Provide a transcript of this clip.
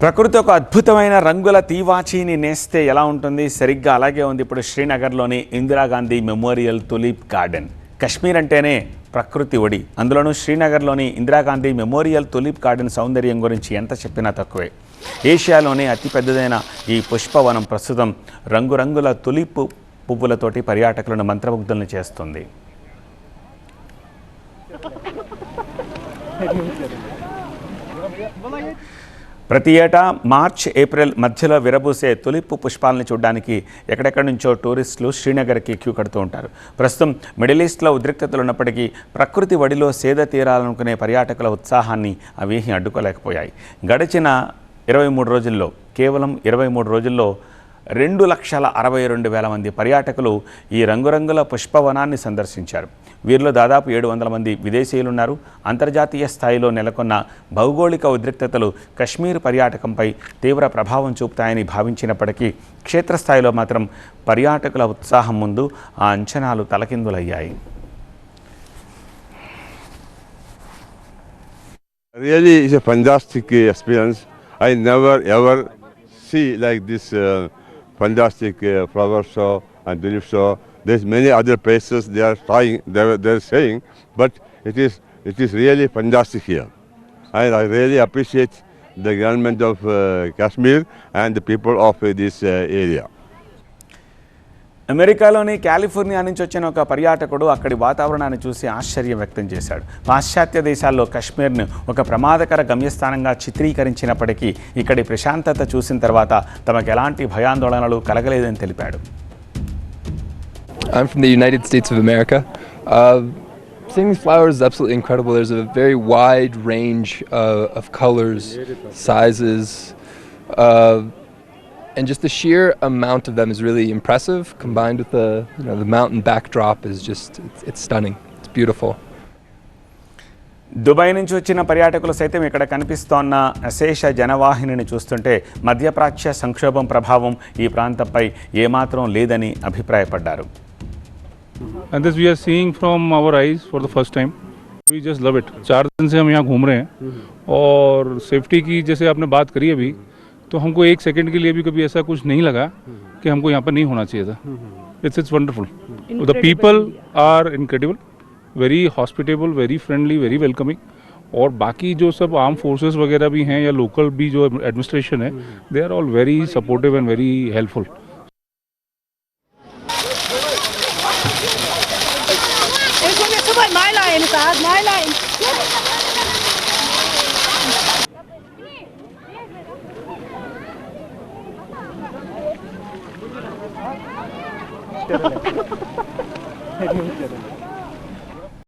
ప్రకృతి ఒక అద్భుతమైన రంగుల తీవాచీని నేస్తే ఎలా ఉంటుంది సరిగ్గా అలాగే ఉంది ఇప్పుడు శ్రీనగర్లోని Indira Gandhi memorial tulip garden. Kashmir అంటేనే ప్రకృతి ఒడి, అందులోనూ శ్రీనగర్లోని ఇందిరాగాంధీ మెమోరియల్ తులిప్ గార్డెన్ సౌందర్యం గురించి ఎంత చెప్పినా తక్కువే. ఏషియాలోనే అతిపెద్దదైన ఈ పుష్పవనం ప్రస్తుతం రంగురంగుల తులిప్ పువ్వులతోటి పర్యాటకులను మంత్రముగ్ధులను చేస్తుంది. ప్రతి ఏటా మార్చ్ ఏప్రిల్ మధ్యలో విరబూసే తులిప్ పుష్పాలను చూడడానికి ఎక్కడెక్కడి నుంచో టూరిస్టులు శ్రీనగర్కి క్యూ కడుతూ ఉంటారు. ప్రస్తుతం మిడిల్ ఈస్ట్లో ఉద్రిక్తతలు ఉన్నప్పటికీ ప్రకృతి వడిలో సేద తీరాలనుకునే పర్యాటకుల ఉత్సాహాన్ని అవేమీ అడ్డుకోలేకపోయాయి. గడిచిన 23 రోజుల్లో కేవలం 23 రోజుల్లో 2,62,000 మంది పర్యాటకులు ఈ రంగురంగుల పుష్పవనాన్ని సందర్శించారు. వీరిలో దాదాపు 700 మంది విదేశీయులున్నారు. అంతర్జాతీయ స్థాయిలో నెలకొన్న భౌగోళిక ఉద్రిక్తతలు కశ్మీర్ పర్యాటకంపై తీవ్ర ప్రభావం చూపుతాయని భావించినప్పటికీ క్షేత్రస్థాయిలో మాత్రం పర్యాటకుల ఉత్సాహం ముందు ఆ అంచనాలు తలకిందులయ్యాయి. Really, it's a fantastic experience. I never ever see like this fantastic flower show and tulip show. There's many other places they are trying, they're saying, but it is really fantastic here. I really appreciate the government of Kashmir and the people of this area. అమెరికాలోని California నుంచి వచ్చిన ఒక పర్యాటకుడు అక్కడి వాతావరణాన్ని చూసి ఆశ్చర్యం వ్యక్తం చేశాడు. పాశ్చాత్య దేశాల్లో కశ్మీర్ను ఒక ప్రమాదకర గమ్యస్థానంగా చిత్రీకరించినప్పటికీ ఇక్కడి ప్రశాంతత చూసిన తర్వాత తమకు ఎలాంటి భయాందోళనలు కలగలేదని తెలిపాడు. I'm from the United States of America. Seeing these flowers is absolutely incredible. There's a very wide range of colors, sizes, and just the sheer amount of them is really impressive. Combined with the mountain backdrop is just it's stunning. It's beautiful. Dubai నుంచి వచ్చిన పర్యాటకులు సైతం ఇక్కడ కనిపిస్తోన్న అశేష జనవాహినిని చూస్తుంటే మధ్యప్రాచ్య సంక్షోభం ప్రభావం ఈ ప్రాంతంపై ఏమాత్రం లేదని అభిప్రాయపడ్డారు. And this we are seeing from our eyes for the first time. We just love it. 4 दिन से हम यहाँ घूम रहे हैं और सेफ्टी की जैसे आपने बात करी अभी, तो हमको 1 सेकंड के लिए भी कभी ऐसा कुछ नहीं लगा कि हमको यहाँ पर नहीं होना चाहिए था. It's wonderful. The people are incredible, very hospitable, very friendly, very welcoming. और बाकी जो सब आर्म फोर्सेस वगैरह भी हैं या लोकल भी जो एडमिनिस्ट्रेशन है, they are all very supportive and very helpful. Thank you.